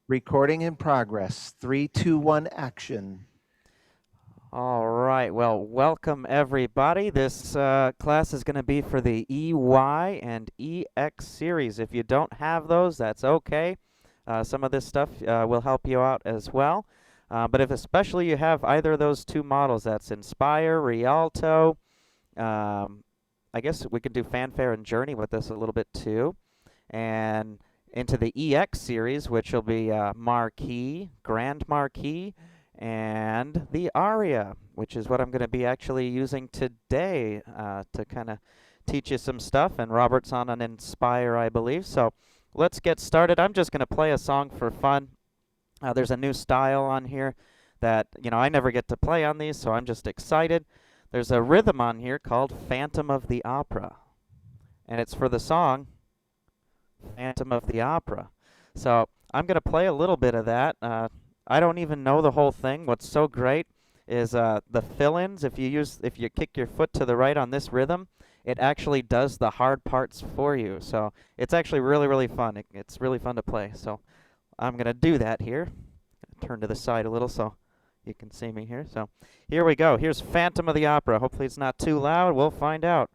Recording in progress. 3, 2, 1, action. All right, well, welcome everybody. This class is going to be for the EY and EX series. If you don't have those, that's okay. Some of this stuff will help you out as well. But if especially you have either of those two models, that's Inspire, Rialto, um, I guess we could do Fanfare and Journey with this a little bit too. And into the EX series, which will be Marquee, Grand Marquee, and the Aria, which is what I'm going to be actually using today to kind of teach you some stuff. And Robert's on an Inspire, I believe. So let's get started. I'm just going to play a song for fun. There's a new style on here that, I never get to play on these, so I'm just excited. There's a rhythm on here called Phantom of the Opera, and it's for the song Phantom of the Opera. So I'm going to play a little bit of that. I don't even know the whole thing. What's so great is the fill-ins. If you kick your foot to the right on this rhythm, it actually does the hard parts for you. So it's actually really, really fun. It's really fun to play. So I'm going to do that here. Turn to the side a little so you can see me here. So here we go. Here's Phantom of the Opera. Hopefully it's not too loud. We'll find out.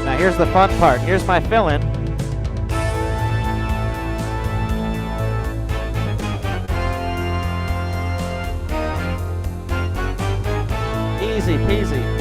Now here's the fun part. Here's my fill-in. Easy peasy.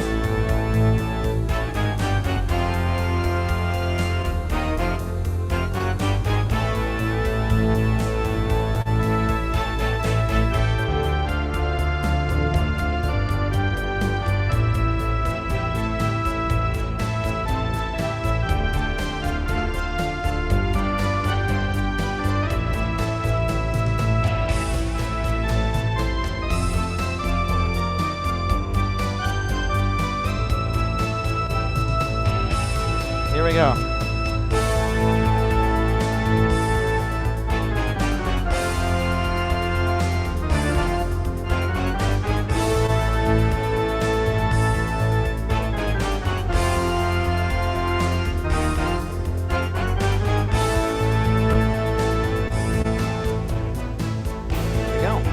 Here we go. Here we go.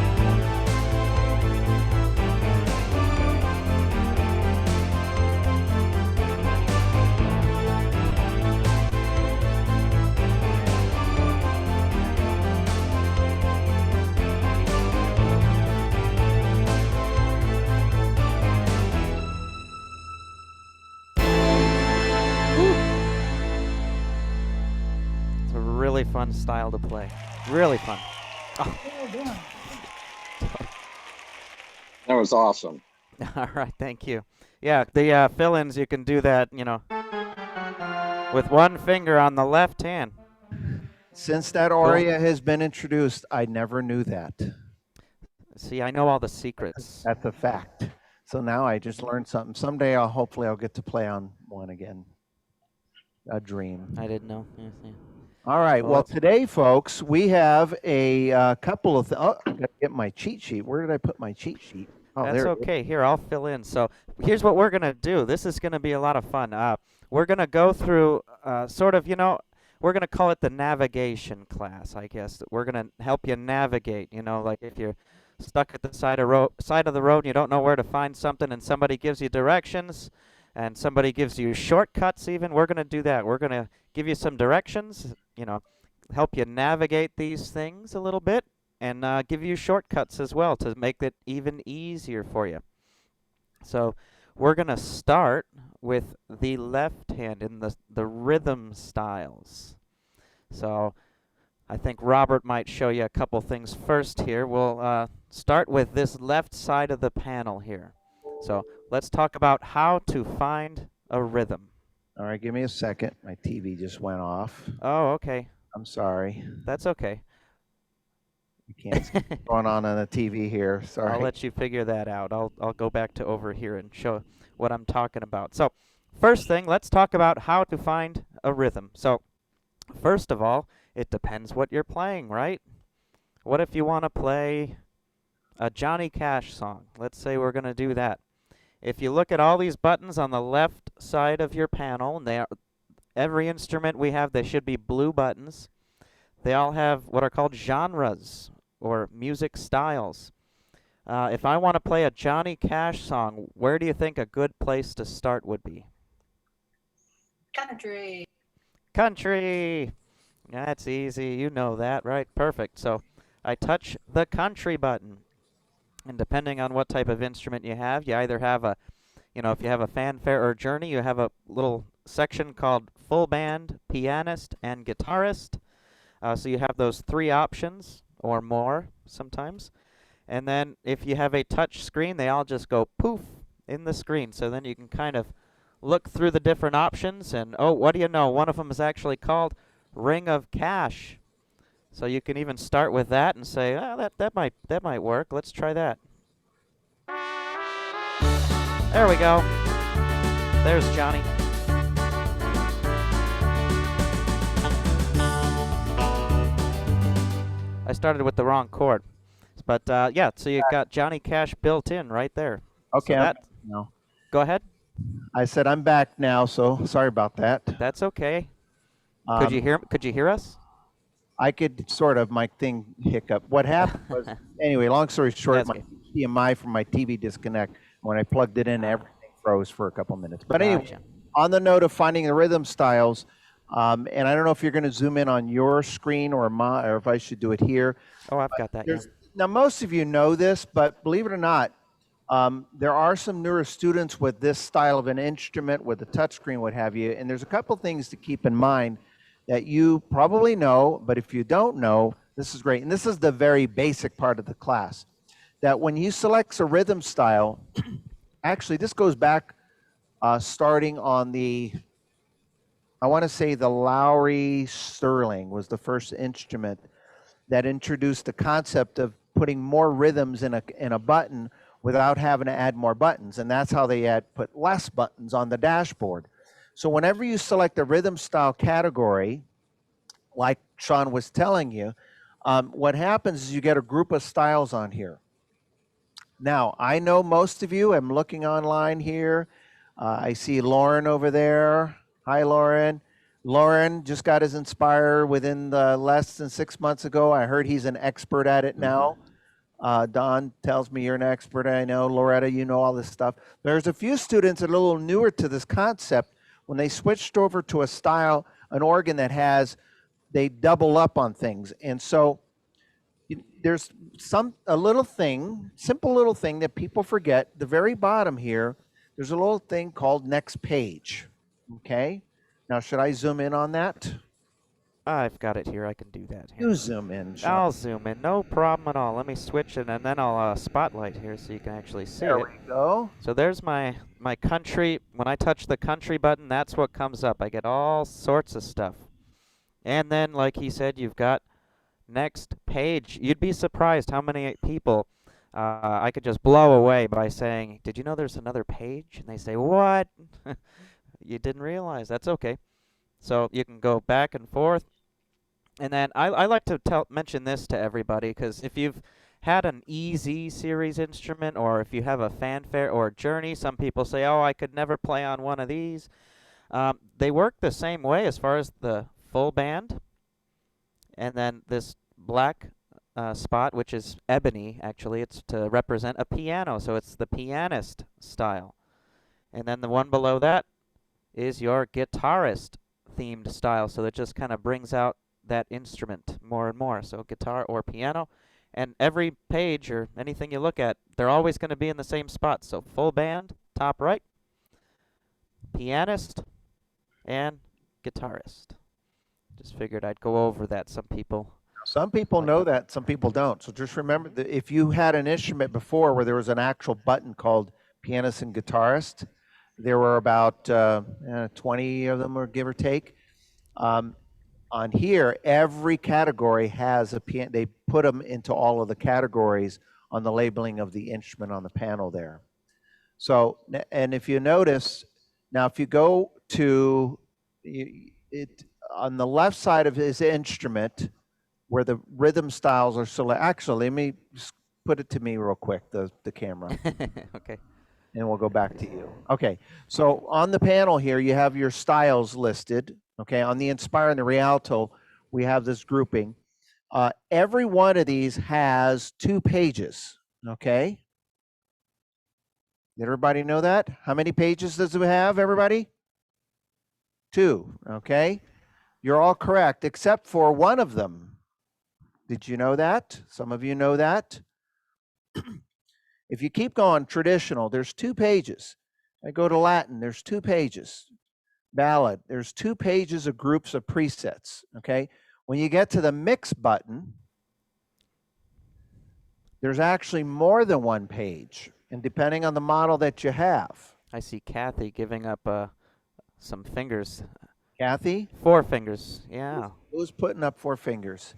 It's a really fun style to play. Really fun. Oh. That was awesome. All right, thank you. Yeah, the fill-ins, you can do that, with one finger on the left hand. Since that aria has been introduced, I never knew that. See, I know all the secrets. That's a fact. So now I just learned something. Someday hopefully I'll get to play on one again. A dream. I didn't know. Yeah. All right. Well, today, folks, we have a couple of. Oh, I got to get my cheat sheet. Where did I put my cheat sheet? Oh, That's there. okay. Here, I'll fill in. So here's what we're gonna do. This is gonna be a lot of fun. We're gonna go through sort of, we're gonna call it the navigation class, I guess. We're gonna help you navigate. Like if you're stuck at the side of the road and you don't know where to find something, and somebody gives you directions, and somebody gives you shortcuts. Even we're gonna do that. We're gonna give you some directions. Help you navigate these things a little bit, and give you shortcuts as well to make it even easier for you. So we're going to start with the left hand in the rhythm styles. So I think Robert might show you a couple things first here. We'll start with this left side of the panel here. So let's talk about how to find a rhythm. All right, give me a second. My TV just went off. Oh, okay. I'm sorry. That's okay. You can't see what's going on the TV here. Sorry. I'll let you figure that out. I'll go back to over here and show what I'm talking about. So, first thing, let's talk about how to find a rhythm. So, first of all, it depends what you're playing, right? What if you want to play a Johnny Cash song? Let's say we're going to do that. If you look at all these buttons on the left side of your panel, and every instrument we have, they should be blue buttons. They all have what are called genres or music styles. If I want to play a Johnny Cash song, where do you think a good place to start would be? Country. Country! That's easy. You know that, right? Perfect. So I touch the country button. And depending on what type of instrument you have, you either have a, if you have a fanfare or journey, you have a little section called full band, pianist, and guitarist. So you have those 3 options or more sometimes. And then if you have a touch screen, they all just go poof in the screen. So then you can kind of look through the different options and, oh, what do you know? One of them is actually called Ring of Cash. So you can even start with that and say, oh, that might work. Let's try that. There we go. There's Johnny. I started with the wrong chord. But yeah, so you got Johnny Cash built in right there. Okay. So no. Go ahead. I said I'm back now, so sorry about that. That's okay. Could you hear us? I could sort of. My thing hiccup. What happened was, anyway, long story short, That's my okay. HDMI from my TV disconnect. When I plugged it in, everything froze for a couple minutes. But anyway, Gotcha. on the note of finding the rhythm styles, and I don't know if you're going to zoom in on your screen or if I should do it here. Oh, I've got that. Yeah. Now, most of you know this, but believe it or not, there are some newer students with this style of an instrument with a touchscreen, what have you, and there's a couple things to keep in mind that you probably know, but if you don't know, this is great. And this is the very basic part of the class, that when you select a rhythm style, actually this goes back starting on I want to say the Lowry Sterling was the first instrument that introduced the concept of putting more rhythms in a button without having to add more buttons. And that's how they put less buttons on the dashboard. So whenever you select a rhythm style category, like Sean was telling you, what happens is you get a group of styles on here. Now, I know most of you, I'm looking online here. I see Lauren over there. Hi, Lauren. Lauren just got his Inspire within less than 6 months ago. I heard he's an expert at it now. Don tells me you're an expert. I know. Loretta, you know all this stuff. There's a few students that are a little newer to this concept. When they switched over to a style, an organ that they double up on things. And so there's a little thing, simple little thing that people forget. The very bottom here, there's a little thing called next page. Okay? Now, should I zoom in on that? I've got it here. I can do that. Here. You zoom in, Sean. I'll zoom in. No problem at all. Let me switch it, and then I'll spotlight here so you can actually see There it. we go. So there's my country. When I touch the country button, that's what comes up. I get all sorts of stuff. And then, like he said, you've got next page. You'd be surprised how many people I could just blow away by saying, did you know there's another page? And they say, what? You didn't realize. That's okay. So you can go back and forth. And then I like to mention this to everybody, because if you've had an EZ series instrument, or if you have a fanfare or a journey, some people say, oh, I could never play on one of these. They work the same way as far as the full band. And then this black spot, which is ebony, actually, it's to represent a piano. So it's the pianist style. And then the one below that is your guitarist themed style. So that just kind of brings out that instrument more and more. So guitar or piano. And every page or anything you look at, they're always going to be in the same spot. So full band, top right, pianist, and guitarist. Just figured I'd go over that. Some people Some people know that, some people don't. So just remember that if you had an instrument before where there was an actual button called pianist and guitarist, there were about 20 of them, or give or take. Um, on here, every category has a piano. They put them into all of the categories on the labeling of the instrument on the panel there. So, and if you notice, now if you go to it on the left side of his instrument, where the rhythm styles are select. Actually, let me just put it to me real quick, the camera, Okay. and we'll go back to you. Okay, so on the panel here, you have your styles listed. Okay, on the Inspire and the Rialto, we have this grouping. Every one of these has 2 pages. Okay, did everybody know that? How many pages does it have, everybody? 2. Okay, you're all correct except for one of them. Did you know that? Some of you know that. If you keep going traditional, there's 2 pages. I go to Latin, there's 2 pages. Ballad, there's 2 pages of groups of presets, okay? When you get to the mix button, there's actually more than 1 page, and depending on the model that you have. I see Kathy giving up some fingers. Kathy? 4 fingers, yeah. Who's putting up 4 fingers?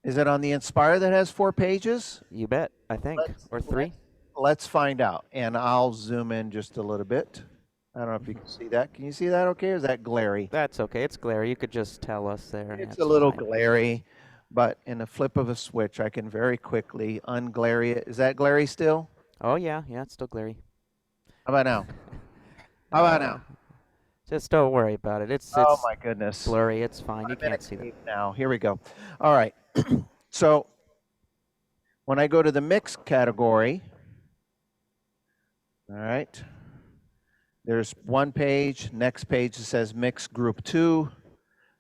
Is it on the Inspire that has 4 pages? You bet, I think. Or 3. Let's find out, and I'll zoom in just a little bit. I don't know if you can see that. Can you see that okay, or is that glary? That's okay. It's glary. You could just tell us there. It's That's a little fine. glary, but in a flip of a switch, I can very quickly unglary it. Is that glary still? Oh, yeah. Yeah, it's still glary. How about now? How about now? Just don't worry about it. It's Oh my goodness. blurry. It's fine. You I'm in a can't see that. cave now. Here we go. All right. So when I go to the mix category, all right, there's 1 page. Next page it says mix group 2,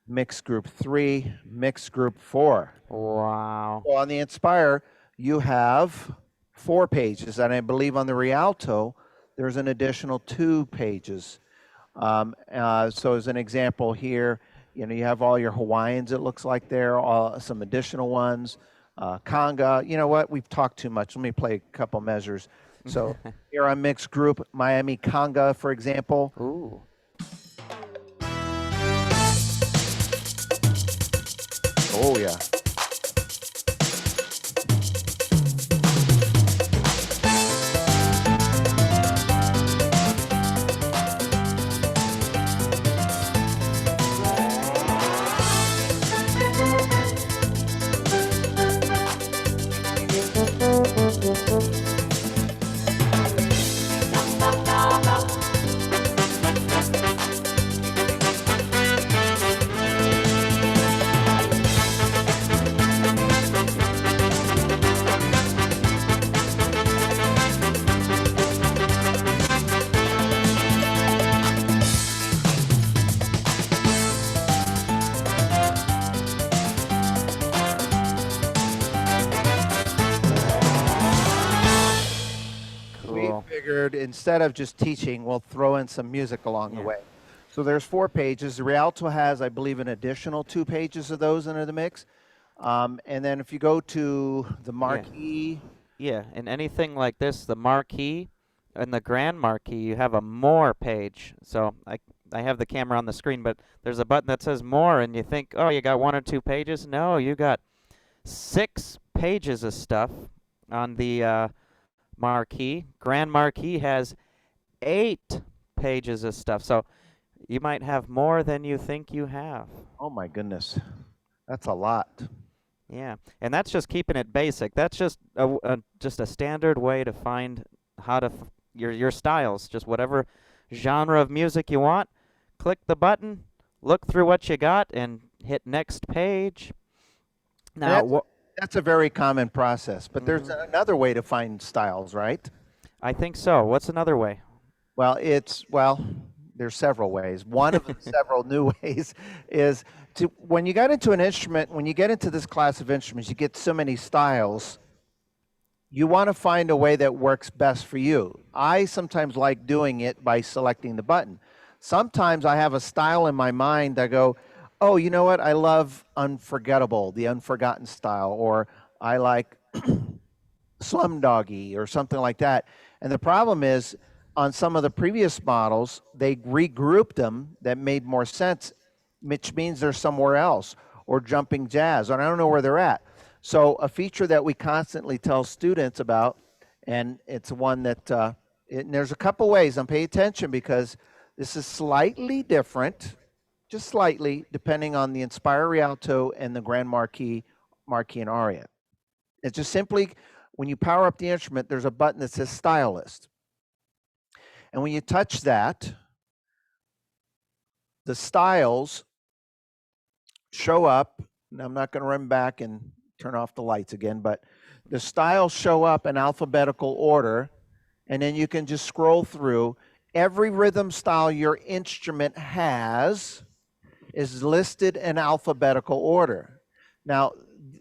mix group 3, mix group 4. Wow. So on the Inspire, you have 4 pages, and I believe on the Rialto, there's an additional 2 pages. So as an example here, you have all your Hawaiians, it looks like there, some additional ones. Conga, you know what? We've talked too much. Let me play a couple measures. So here on mixed group, Miami Conga, for example. Ooh. Oh, yeah. Figured instead of just teaching, we'll throw in some music along the way. So there's 4 pages. The Rialto has, I believe, an additional 2 pages of those into the mix. And then if you go to the marquee. Yeah, and anything like this, the marquee and the grand marquee, you have a more page. So I have the camera on the screen, but there's a button that says more, and you think, oh, you got 1 or 2 pages? No, you got 6 pages of stuff on the marquee. Grand marquee has 8 pages of stuff. So you might have more than you think you have. Oh my goodness, that's a lot. Yeah, and that's just keeping it basic. That's just a standard way to find how to your styles. Just whatever genre of music you want, click the button, look through what you got, and hit next page. Now, that's a very common process, but there's another way to find styles, right? I think so. What's another way? Well, there's several ways. One of the several new ways is when you get into an instrument, when you get into this class of instruments, you get so many styles. You want to find a way that works best for you. I sometimes like doing it by selecting the button. Sometimes I have a style in my mind that Oh, you know what? I love Unforgettable, the Unforgotten style, or I like Slumdoggy or something like that. And the problem is, on some of the previous models, they regrouped them that made more sense, which means they're somewhere else, or Jumping Jazz, and I don't know where they're at. So a feature that we constantly tell students about, and it's one that and there's a couple ways. And pay attention because this is slightly different, just slightly, depending on the Inspire Rialto and the Grand Marquis, Marquis and Aria. It's just simply when you power up the instrument, there's a button that says Style List. And when you touch that, the styles show up. And I'm not going to run back and turn off the lights again, but the styles show up in alphabetical order. And then you can just scroll through. Every rhythm style your instrument has is listed in alphabetical order. Now,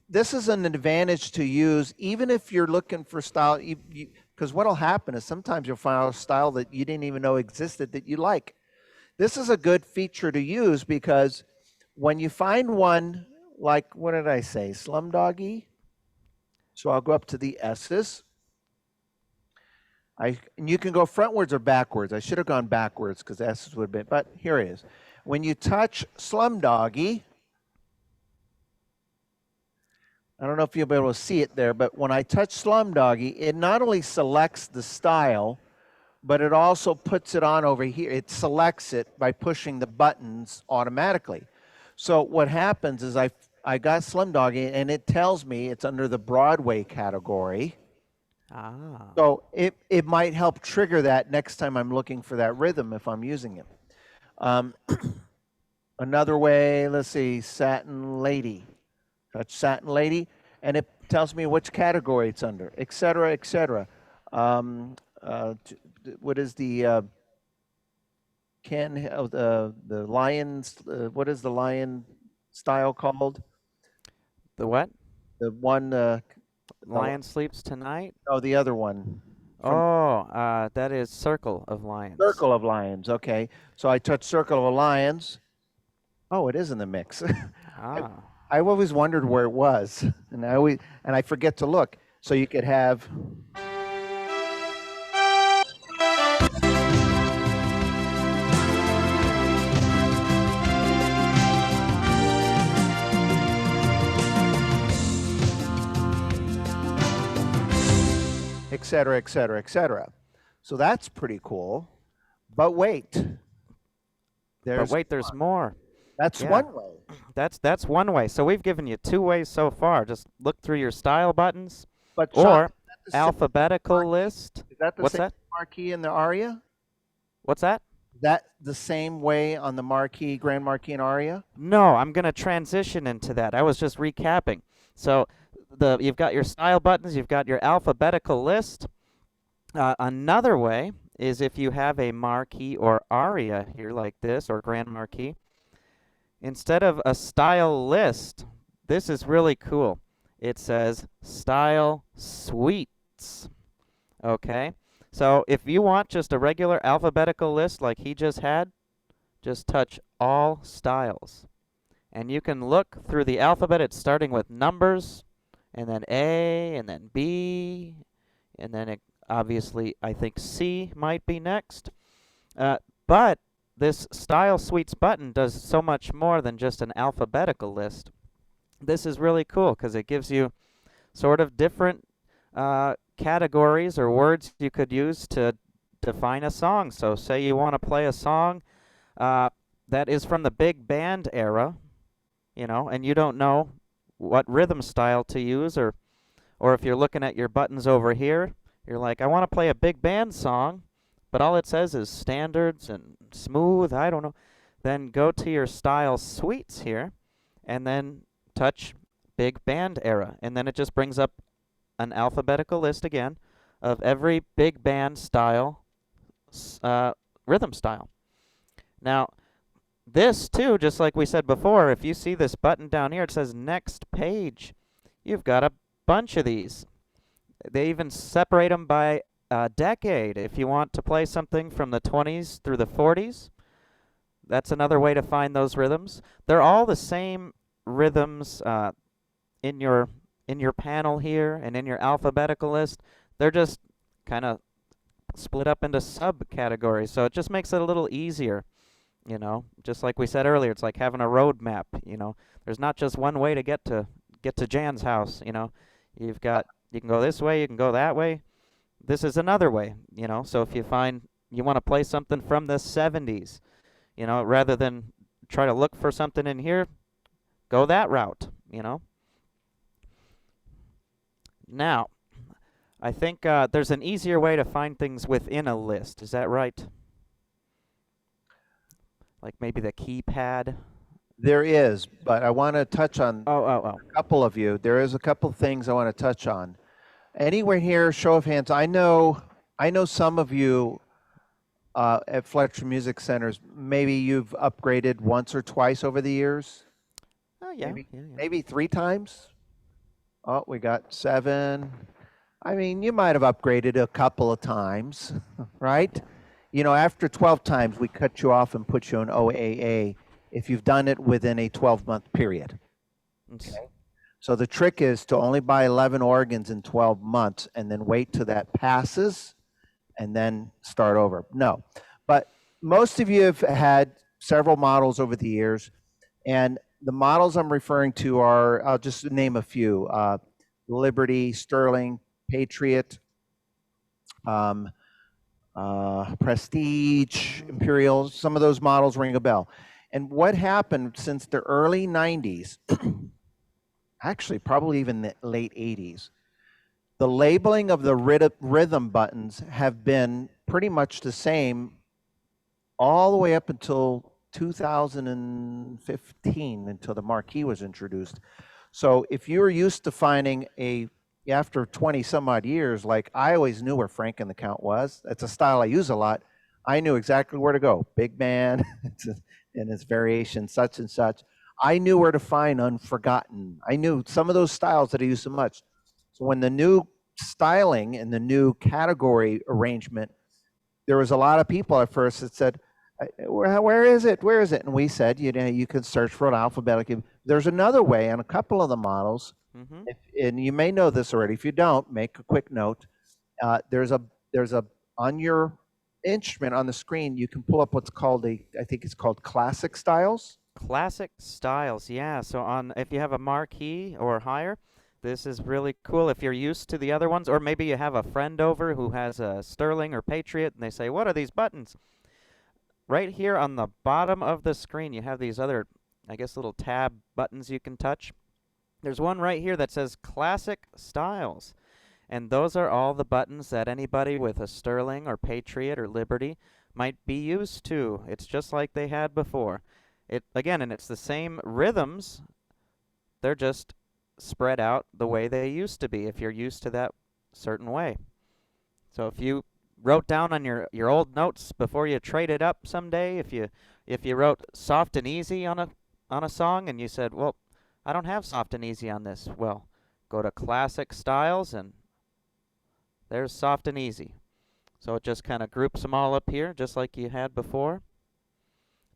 this is an advantage to use even if you're looking for style, because what'll happen is sometimes you'll find a style that you didn't even know existed that you like. This is a good feature to use because when you find one like, what did I say, Slumdoggy? So I'll go up to the S's. And you can go frontwards or backwards. I should have gone backwards because S's would have been, but here it is. When you touch Slumdoggy, I don't know if you'll be able to see it there, but when I touch Slumdoggy, it not only selects the style, but it also puts it on over here. It selects it by pushing the buttons automatically. So what happens is I got Slumdoggy, and it tells me it's under the Broadway category. Ah. So it might help trigger that next time I'm looking for that rhythm if I'm using it. Another way, let's see, Satin Lady. Touch Satin Lady, and it tells me which category it's under, et cetera, et cetera. What is the the lion's? What is the lion style called? The what? The one. Lion Sleeps Tonight? No, the other one. That is Circle of Lions. Circle of Lions. Okay, so I touch Circle of Lions. Oh, it is in the mix. Ah. I always wondered where it was, and I forget to look. So you could have. Et cetera, et cetera, et cetera. So that's pretty cool. But wait. There's more. That's Yeah. one way. That's one way. So we've given you two ways so far. Just look through your style buttons But Sean, or is that the same alphabetical marquee? list. Is that the What's same that? marquee in the aria? What's that? Is that the same way on the marquee, Grand Marquis and aria? No, I'm going to transition into that. I was just recapping. So you've got your style buttons, you've got your alphabetical list. Another way is if you have a marquee or aria here like this, or Grand Marquis. Instead of a style list, this is really cool. It says Style Suites. Okay? So if you want just a regular alphabetical list like he just had, just touch All Styles. And you can look through the alphabet. It's starting with numbers, and then A, and then B, and then obviously I think C might be next. But this Style Suites button does so much more than just an alphabetical list. This is really cool because it gives you sort of different categories or words you could use to define a song. So say you want to play a song that is from the big band era, and you don't know what rhythm style to use, or if you're looking at your buttons over here, you're like, I want to play a big band song, but all it says is standards and smooth, I don't know. Then go to your Style Suites here, and then touch big band era, and then it just brings up an alphabetical list again of every big band style, rhythm style. Now, this too, just like we said before, if you see this button down here, it says next page. You've got a bunch of these. They even separate them by decade. If you want to play something from the 20s through the 40s, that's another way to find those rhythms. They're all the same rhythms in your panel here and in your alphabetical list. They're just kind of split up into subcategories, so it just makes it a little easier. Just like we said earlier, it's like having a road map. There's not just one way to get to Jan's house. You can go this way, you can go that way. This is another way. So if you find you want to play something from the 70s, rather than try to look for something in here, go that route. Now, I think there's an easier way to find things within a list. Is that right? Like maybe the keypad. There is, but I want to touch on Oh. a couple of you. There is a couple of things I want to touch on. Anyone here, show of hands. I know some of you at Fletcher Music Centers, maybe you've upgraded once or twice over the years. Oh, yeah. Maybe 3 times. Oh, we got 7. I mean, you might have upgraded a couple of times, right? After 12 times, we cut you off and put you on OAA if you've done it within a 12-month period. Okay? So the trick is to only buy 11 organs in 12 months and then wait till that passes and then start over. No, but most of you have had several models over the years, and the models I'm referring to are, I'll just name a few, Liberty, Sterling, Patriot, Prestige, Imperial. Some of those models ring a bell. And what happened since the early 90s, actually probably even the late 80s, the labeling of the rhythm buttons have been pretty much the same all the way up until 2015, until the marquee was introduced. So if you were used to finding after 20 some odd years, like I always knew where Frank and the Count was. It's a style I use a lot. I knew exactly where to go. Big band and its variation, such and such. I knew where to find Unforgotten. I knew some of those styles that I use so much. So when the new styling and the new category arrangement, there was a lot of people at first that said, where is it? Where is it? And we said, you can search for it alphabetically. There's another way on a couple of the models, and you may know this already. If you don't, make a quick note. There's a on your instrument on the screen, you can pull up what's called I think it's called classic styles. Classic styles, yeah. So if you have a marquee or higher, this is really cool if you're used to the other ones, or maybe you have a friend over who has a Sterling or Patriot, and they say, what are these buttons? Right here on the bottom of the screen, you have these other, I guess, little tab buttons you can touch. There's one right here that says Classic Styles, and those are all the buttons that anybody with a Sterling or Patriot or Liberty might be used to. It's just like they had before. Again, and it's the same rhythms. They're just spread out the way they used to be if you're used to that certain way. So if you wrote down on your old notes before you traded up someday, if you wrote soft and easy on a song and you said, well, I don't have soft and easy on this, well, go to Classic Styles and there's soft and easy. So it just kind of groups them all up here just like you had before.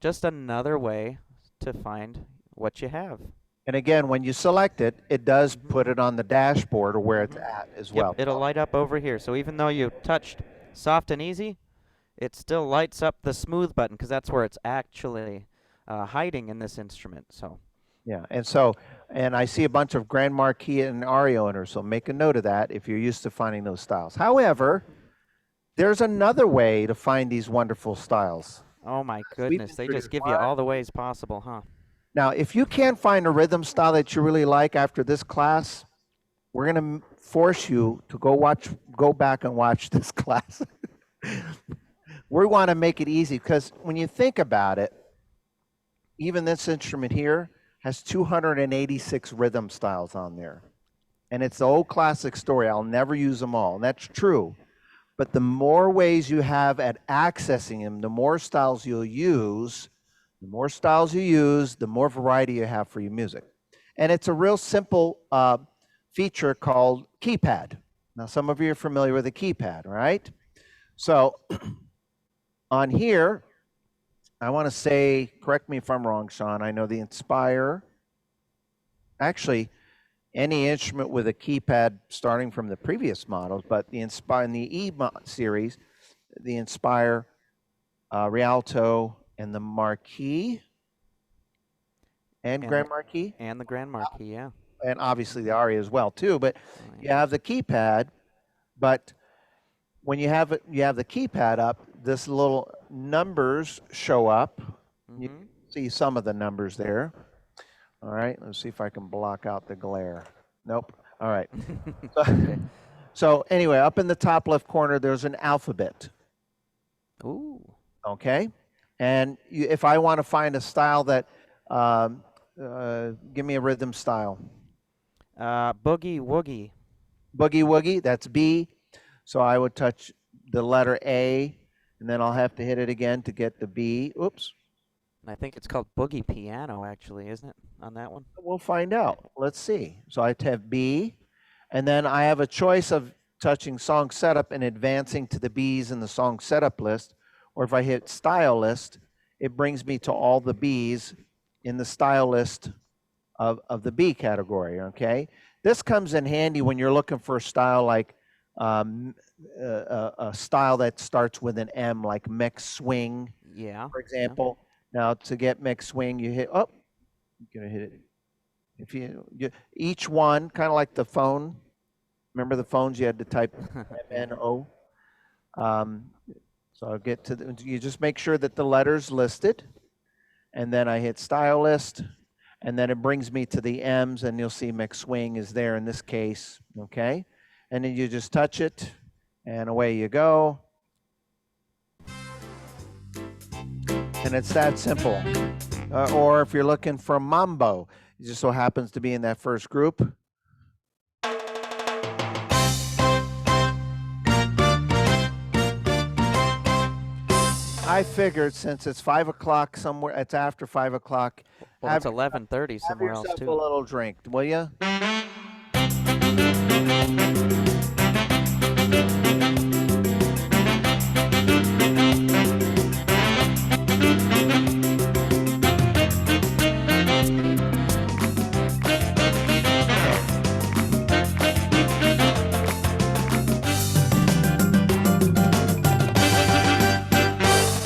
Just another way to find what you have. And again, when you select it, it does put it on the dashboard or where it's at as well. It'll light up over here. So even though you touched soft and easy, it still lights up the smooth button because that's where it's actually hiding in this instrument. So yeah, and I see a bunch of Grand Marquis and Ari owners, so make a note of that if you're used to finding those styles. However, there's another way to find these wonderful styles. Oh my goodness, they just give you all the ways possible, huh? Now, if you can't find a rhythm style that you really like after this class, we're going to force you to go back and watch this class. We want to make it easy because when you think about it, even this instrument here has 286 rhythm styles on there. And it's the old classic story. I'll never use them all. And that's true. But the more ways you have at accessing them, the more styles you'll use. The more styles you use, the more variety you have for your music. And it's a real simple feature called Keypad. Now, some of you are familiar with the Keypad, right? So on here, I want to say, correct me if I'm wrong, Sean, I know the Inspire, actually, any instrument with a keypad starting from the previous models, but the Inspire in the series, the Inspire, Rialto, and the Marquis, and Grand Marquis, And the Grand Marquis, yeah. and obviously the Aria as well too. But Oh, you have the keypad, but when you have it, you have the keypad up, this little numbers show up. You Mhm. see some of the numbers there. All right, let's see if I can block out the glare. Nope. All right. Okay. So anyway, up in the top left corner, there's an alphabet. Ooh. Okay, and if I want to find a style that, give me a rhythm style. Boogie Woogie. Boogie woogie, that's B. So I would touch the letter A, and then I'll have to hit it again to get the B. Oops. I think it's called Boogie Piano, actually, isn't it, on that one? We'll find out. Let's see. So I have B, and then I have a choice of touching song setup and advancing to the B's in the song setup list, or if I hit style list, it brings me to all the B's in the style list of the B category, okay? This comes in handy when you're looking for a style like a style that starts with an M, like mix swing, Yeah. for example. Now to get mix swing, you hit, oh, you're gonna hit it. If you each one, kind of like the phone. Remember the phones you had to type MNO? So I'll get to you just make sure that the letter's listed, and then I hit style list, and then it brings me to the M's, and you'll see mix swing is there in this case, okay? And then you just touch it, and away you go. And it's that simple. Or if you're looking for mambo, it just so happens to be in that first group. I figured since it's 5 o'clock somewhere, it's after 5 o'clock. Well, it's 11:30 Have somewhere else, yourself too. a little drink, will you?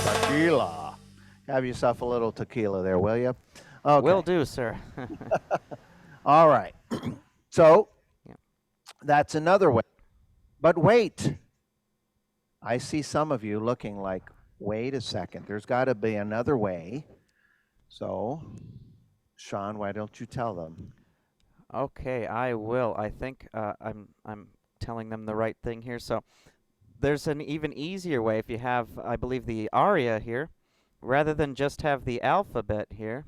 Tequila. Have yourself a little tequila there, will you? Okay. Will do, sir. All right. So Yeah. that's another way. But wait. I see some of you looking like, wait a second, there's got to be another way. So, Sean, why don't you tell them? Okay, I will. I think I'm telling them the right thing here. So there's an even easier way if you have, I believe, the aria here, rather than just have the alphabet here.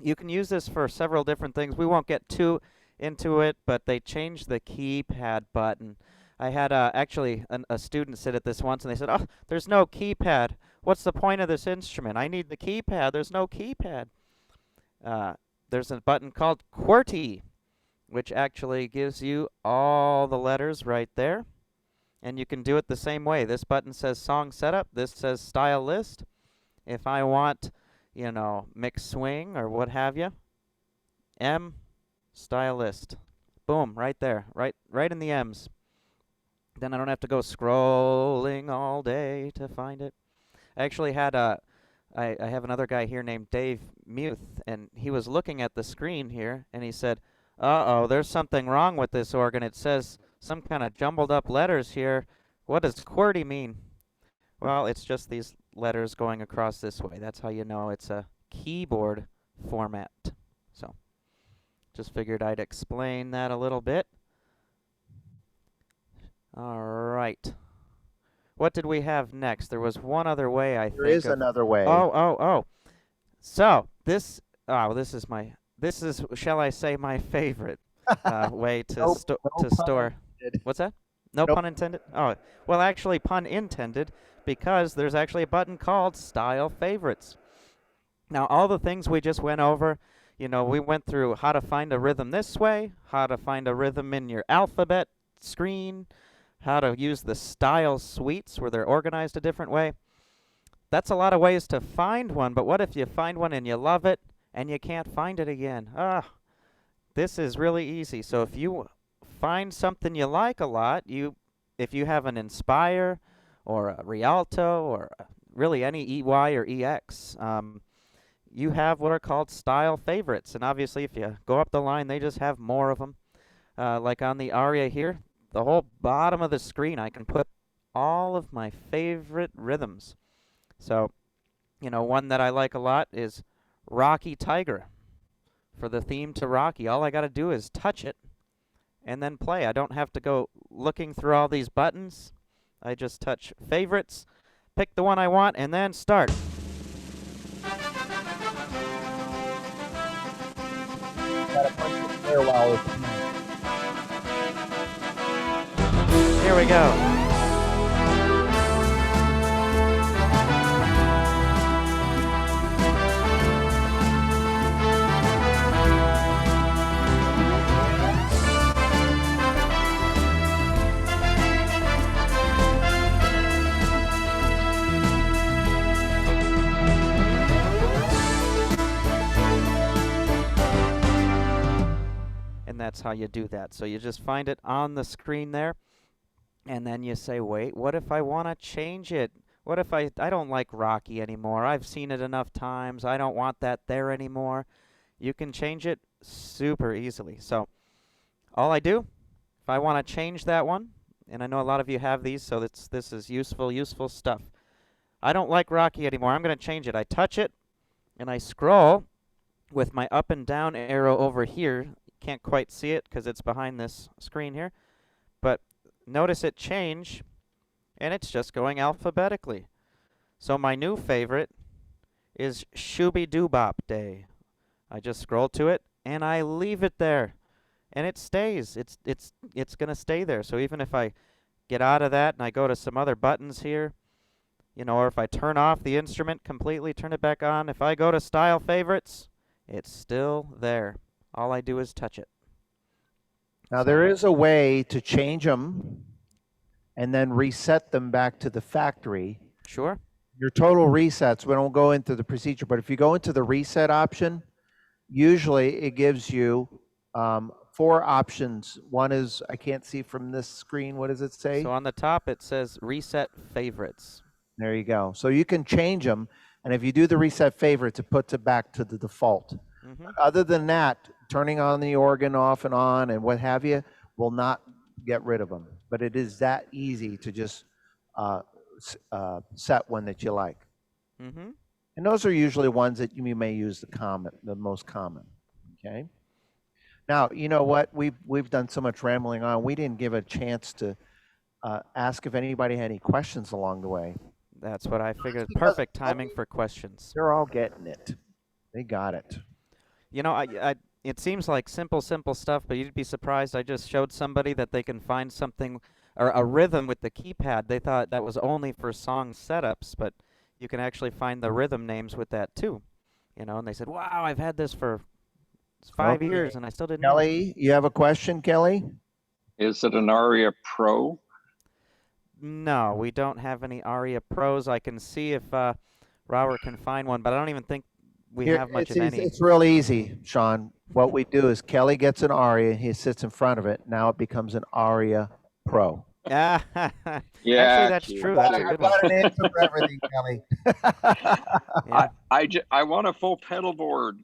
You can use this for several different things. We won't get too into it, but they changed the keypad button. I had actually a student sit at this once, and they said, "Oh, there's no keypad. What's the point of this instrument? I need the keypad. There's no keypad." There's a button called QWERTY, which actually gives you all the letters right there. And you can do it the same way. This button says Song Setup. This says Style List. If I want, mix swing or what have you, M, Style List. Boom, right there, right in the M's. Then I don't have to go scrolling all day to find it. I actually had I have another guy here named Dave Muth, and he was looking at the screen here, and he said, "Uh-oh, there's something wrong with this organ. It says some kind of jumbled up letters here. What does QWERTY mean?" Well, it's just these letters going across this way. That's how you know it's a keyboard format. So, just figured I'd explain that a little bit. All right. What did we have next? There was one other way, I think. There is another way. Oh. So, this is, shall I say, my favorite way to Nope, no to pun store. intended. What's that? No Nope. pun intended? Oh, well, actually, pun intended, because there's actually a button called Style Favorites. Now, all the things we just went over, we went through how to find a rhythm this way, how to find a rhythm in your alphabet screen, how to use the style suites where they're organized a different way. that's a lot of ways to find one, but what if you find one and you love it and you can't find it again? This is really easy. So if you find something you like a lot, if you have an Inspire or a Rialto or really any EY or EX, you have what are called style favorites. And obviously, if you go up the line, they just have more of them. Like on the Aria here, the whole bottom of the screen, I can put all of my favorite rhythms. So, one that I like a lot is Rocky Tiger. For the theme to Rocky, all I got to do is touch it and then play. I don't have to go looking through all these buttons. I just touch favorites, pick the one I want, and then start. Here we go. And that's how you do that. So you just find it on the screen there, and then you say, wait, what if I want to change it? What if I don't like Rocky anymore? I've seen it enough times. I don't want that there anymore. You can change it super easily. So all I do, if I want to change that one, and I know a lot of you have these, so this is useful stuff. I don't like Rocky anymore. I'm going to change it. I touch it, and I scroll with my up and down arrow over here. Can't quite see it because it's behind this screen here, but notice it change, and it's just going alphabetically. So my new favorite is Shooby Doo Bop Day. I just scroll to it and I leave it there, and it stays. It's gonna stay there. So even if I get out of that and I go to some other buttons here, or if I turn off the instrument completely, turn it back on, if I go to style favorites, it's still there. All I do is touch it. Now, there is a way to change them and then reset them back to the factory. Sure. Your total resets, we don't go into the procedure, but if you go into the reset option, usually it gives you 4 options. One is, I can't see from this screen, what does it say? So on the top it says reset favorites. There you go. So you can change them, and if you do the reset favorites, it puts it back to the default. Other than that, turning on the organ off and on and what have you will not get rid of them. But it is that easy to just set one that you like. And those are usually ones that you may use the most common. Okay. Now, you know what? We've done so much rambling on. We didn't give a chance to ask if anybody had any questions along the way. That's what I figured. Perfect timing for questions. They're all getting it. They got it. It seems like simple stuff, but you'd be surprised. I just showed somebody that they can find something or a rhythm with the keypad. They thought that was only for song setups, but you can actually find the rhythm names with that too. And they said, "Wow, I've had this for 5 years and I still didn't know." Kelly, you have a question, Kelly? Is it an Aria Pro? No, we don't have any Aria Pros. I can see if Robert can find one, but I don't even think we have much of any. It's real easy, Sean. What we do is Kelly gets an Aria, he sits in front of it. Now it becomes an Aria Pro. Yeah, Yeah, actually, that's cute. true. That's a I've good one. got an answer for everything, Kelly. Yeah, I want a full pedal board.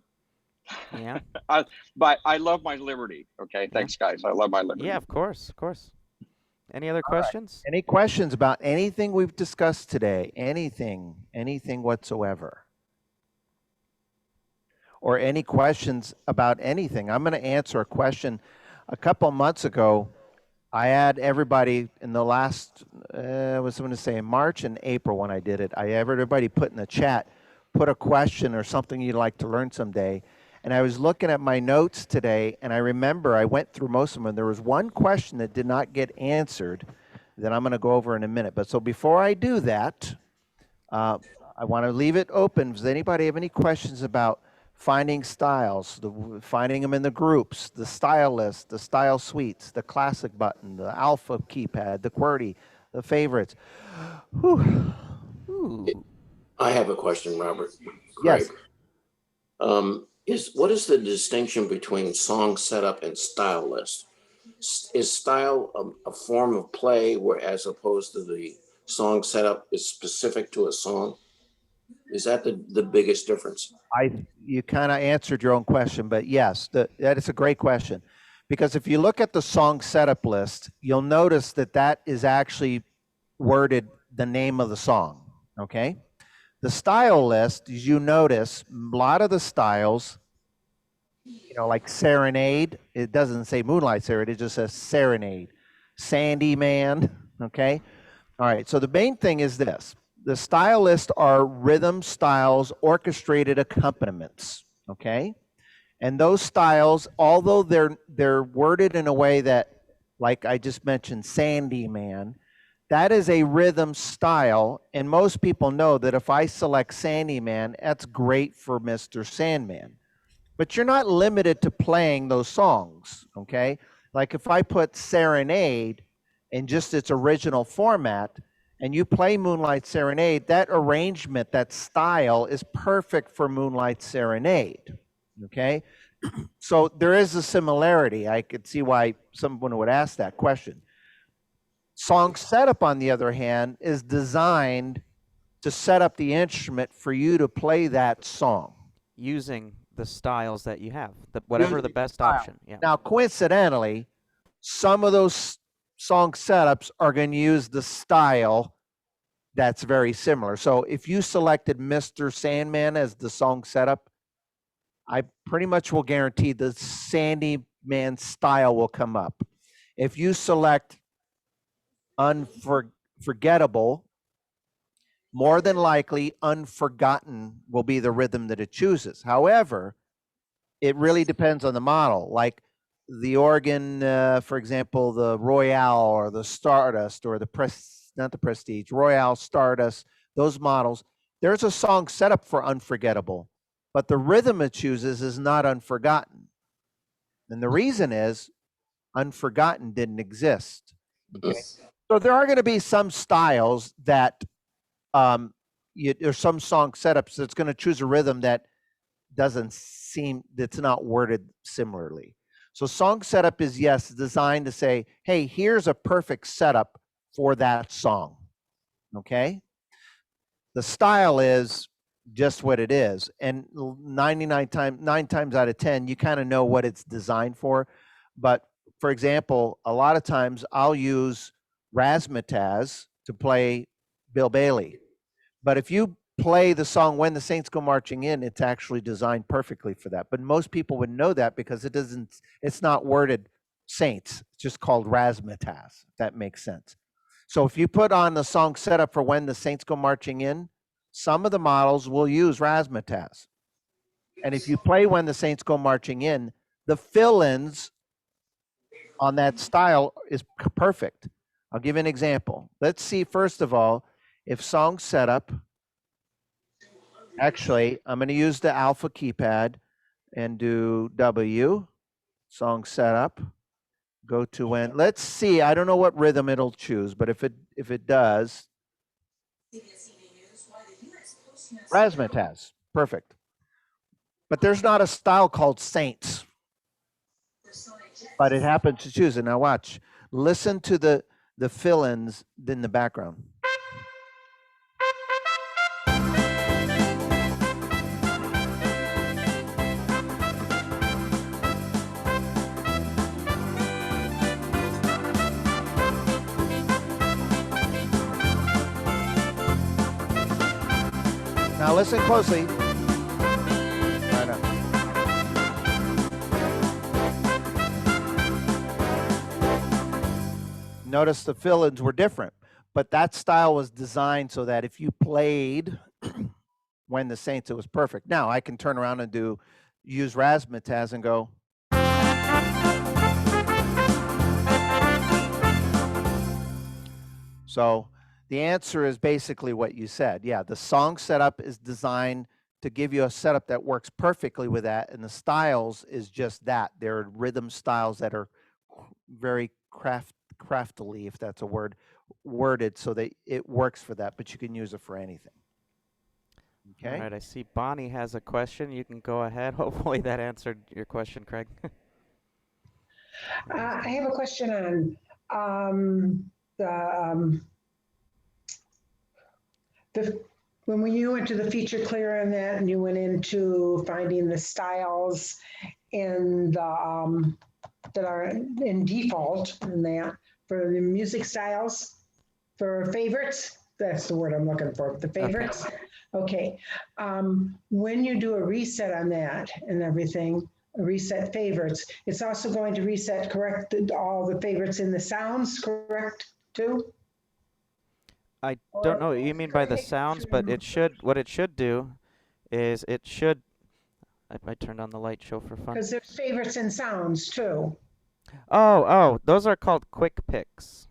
yeah, But I love my Liberty. Okay, thanks, guys. I love my Liberty. yeah. Of course. Any other questions? Any questions about anything we've discussed today? Anything whatsoever? Or any questions about anything? I'm going to answer a question. A couple of months ago, I had everybody in the last, I was going to say in March and April when I did it, I had everybody put in the chat, put a question or something you'd like to learn someday. And I was looking at my notes today, and I remember I went through most of them. There was one question that did not get answered that I'm going to go over in a minute. But so before I do that, I want to leave it open. Does anybody have any questions about finding styles, finding them in the groups, the style list, the style suites, the classic button, the alpha keypad, the QWERTY, the favorites? Whew. Ooh. I have a question, Robert. Yes. Craig. What is the distinction between song setup and style list? Is style a form of play where, as opposed to the song setup, is specific to a song? Is that the biggest difference? You kind of answered your own question, but yes, that is a great question. Because if you look at the song setup list, you'll notice that that is actually worded the name of the song. Okay. The style list, as you notice, a lot of the styles, like Serenade, it doesn't say Moonlight Serenade, it just says Serenade. Sandy Man. Okay. All right. So the main thing is this: the style list are rhythm styles, orchestrated accompaniments. Okay. And those styles, although they're worded in a way that, like I just mentioned, Sandy Man, that is a rhythm style, and most people know that if I select Sandy Man, that's great for Mr. Sandman. But you're not limited to playing those songs, okay? Like if I put Serenade in just its original format and you play Moonlight Serenade, that arrangement, that style is perfect for Moonlight Serenade, okay? So there is a similarity. I could see why someone would ask that question. Song setup, on the other hand, is designed to set up the instrument for you to play that song. Using the styles that you have, whatever the best option. Yeah. Now, coincidentally, some of those song setups are going to use the style that's very similar. So if you selected Mr. Sandman as the song setup, I pretty much will guarantee the Sandy Man style will come up. If you select Unforgettable, more than likely Unforgotten will be the rhythm that it chooses. However, it really depends on the model. Like the organ, for example, the Royale or the Stardust or not the Prestige, Royale, Stardust, those models, there's a song set up for Unforgettable, but the rhythm it chooses is not Unforgotten. And the reason is Unforgotten didn't exist. Okay. So there are going to be some styles that there's some song setups that's going to choose a rhythm that that's not worded similarly. So song setup is, yes, designed to say, hey, here's a perfect setup for that song. Okay. The style is just what it is. And 9 times out of 10, you kind of know what it's designed for. But for example, a lot of times I'll use razzmatazz to play Bill Bailey. But if you play the song When the Saints Go Marching In, it's actually designed perfectly for that. But most people would know that because it's not worded saints. It's just called razzmatazz, if that makes sense. So if you put on the song setup for When the Saints Go Marching In, some of the models will use razzmatazz. And if you play When the Saints Go Marching In, the fill-ins on that style is perfect. I'll give you an example. Let's see, first of all, if song setup, actually, I'm going to use the alpha keypad and do W, song setup, go to when, let's see, I don't know what rhythm it'll choose, but if it does, razzmatazz, perfect. But there's not a style called Saints, but it happens to choose it. Now watch, listen to the fill-ins in the background. Now listen closely. I know. Notice the fill-ins were different, but that style was designed so that if you played When the Saints, it was perfect. Now I can turn around and use razzmatazz and go. So the answer is basically what you said. Yeah, the song setup is designed to give you a setup that works perfectly with that, and the styles is just that. They're rhythm styles that are very craftily, if that's a word, worded so that it works for that, but you can use it for anything. All Okay. right, I see Bonnie has a question. You can go ahead. Hopefully that answered your question, Craig. I have a question on the the when you went to the feature clear and that, and you went into finding the styles in the that are in default and that for the music styles for favorites. That's the word I'm looking for. The favorites. Okay. When you do a reset on that and everything, reset favorites, it's also going to reset correct all the favorites in the sounds, correct too? I don't know what you mean by the sounds, but it should, what it should do is it should, I turned on the light show for fun. Because there's favorites and sounds too. Oh, those are called quick picks.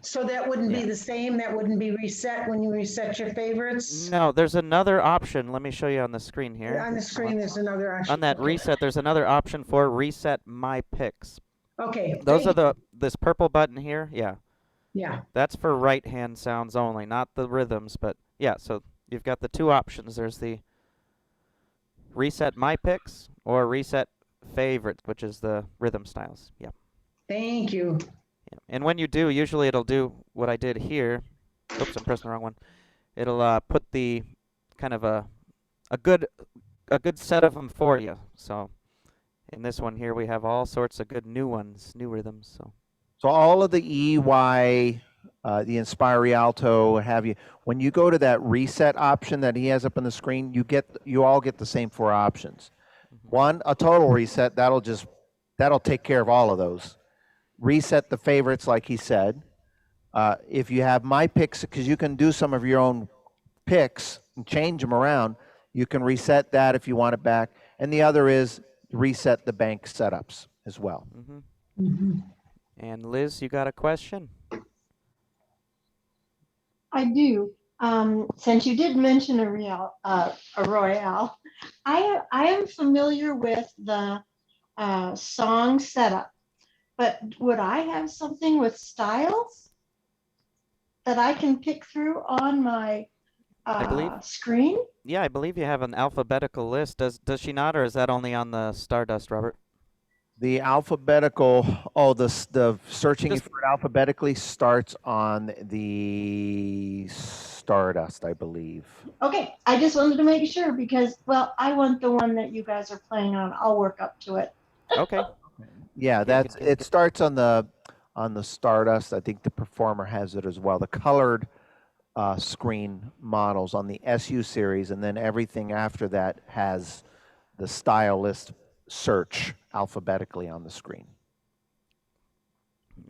So that wouldn't be Yeah. the same, that wouldn't be reset when you reset your favorites? No, there's another option. Let me show you on the screen here. On the screen, there's another option. On that Okay. reset, there's another option for reset my picks. Okay. Those are this purple button here. Yeah, Yeah, that's for right hand sounds only, not the rhythms. But yeah, so you've got the two options. There's the reset my picks or reset favorites, which is the rhythm styles. Yeah. thank you. Yeah. And when you do, usually it'll do what I did here. Oops, I'm pressing the wrong one. It'll put the kind of a good set of them for you. So in this one here, we have all sorts of good new ones, new rhythms. So all of the EY, the Inspire Rialto, what have you, when you go to that reset option that he has up on the screen, you all get the same four options. One, a total reset, that'll take care of all of those. Reset the favorites, like he said. If you have my picks, because you can do some of your own picks and change them around, you can reset that if you want it back. And the other is reset the bank setups as well. And Liz, you got a question? I do. Since you did mention a Royale, I am familiar with the song setup, but would I have something with styles that I can pick through on my I believe. screen? Yeah, I believe you have an alphabetical list. Does she not, or is that only on the Stardust, Robert? The alphabetical, the searching Just- for it alphabetically starts on the Stardust, I believe. Okay, I just wanted to make sure because, well, I want the one that you guys are playing on. I'll work up to it. Okay. Yeah, it starts on the Stardust. I think the performer has it as well. The colored screen models on the SU series, and then everything after that has the style list search alphabetically on the screen.